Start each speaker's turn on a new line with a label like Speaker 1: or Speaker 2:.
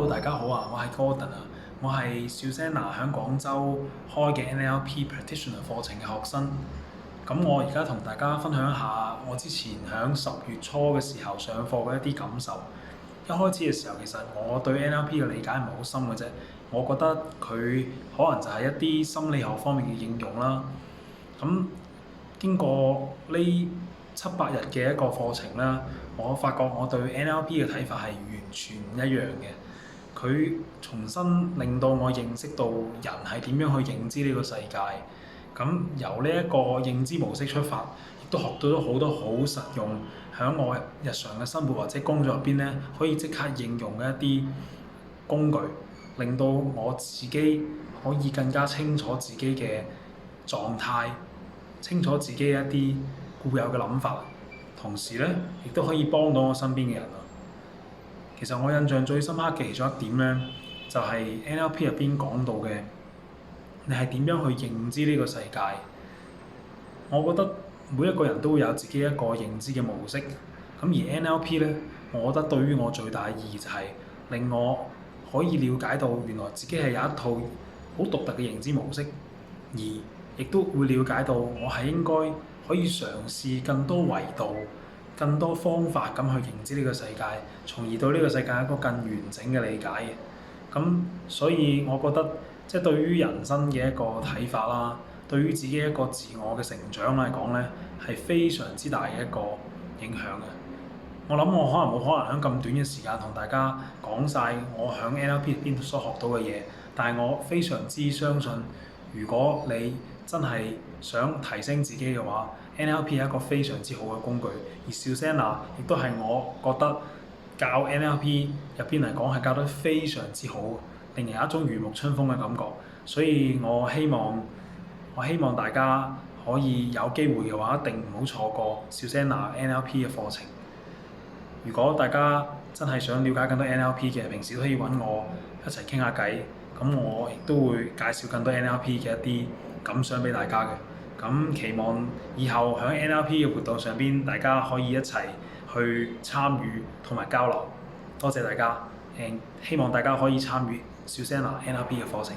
Speaker 1: Hello，大家好啊，我係 Gordon 啊，我係 Susanna 喺廣州開嘅 NLP Practitioner 課程嘅學生。咁我而家同大家分享一下我之前喺10月初嘅時候上課嘅一啲感受。一開始嘅時候，其實我對 NLP 嘅理解唔係好深嘅啫，我覺得佢可能就係一啲心理學方面嘅應用啦。咁經過呢7、8日嘅一個課程啦，我發覺我對 NLP 嘅睇法係完全唔一樣嘅。佢重新令到我認識到人係點樣去認知呢個世界。咁由呢一個認知模式出發，亦都學到咗好多好實用，喺我日常嘅生活或者工作入邊咧，可以即刻應用嘅一啲工具，令到我自己可以更加清楚自己嘅狀態，清楚自己一啲固有嘅諗法，同時咧亦都可以幫到我身邊嘅人啊。其實我印象最深刻嘅其中一點咧，就係 NLP 入邊講到嘅，你係點樣去認知呢個世界？我覺得每一個人都會有自己一個認知嘅模式。咁而 NLP 咧，我覺得對於我最大嘅意義就係令我可以了解到原來自己係有一套好獨特嘅認知模式，而亦都會了解到我係應該可以嘗試更多維度、更多方法咁去認知呢個世界，從而對呢個世界一個更完整嘅理解嘅。咁所以我覺得即係對於人生嘅一個睇法啦，對於自己一個自我嘅成長嚟講咧，係非常之大嘅一個影響嘅。我諗我可能冇可能喺咁短嘅時間同大家講晒我喺 NLP 入邊所學到嘅嘢，但係我非常之相信，如果你真係想提升自己嘅話，NLP 係一個非常之好嘅工具，而 Susanna 亦都係我覺得教 NLP 入邊嚟講係教得非常之好，令人有一種如沐春風嘅感覺。所以我希望大家可以有機會嘅話，一定唔好錯過 Susanna NLP 嘅課程。如果大家真係想了解更多 NLP 嘅，平時都可以揾我一齊傾下偈。咁我亦都會介紹更多 NLP 嘅一啲感想俾大家嘅。咁期望以後喺 NLP 嘅活動上邊，大家可以一齊去參與同埋交流。多謝大家，希望大家可以參與 Susanna NLP 嘅課程。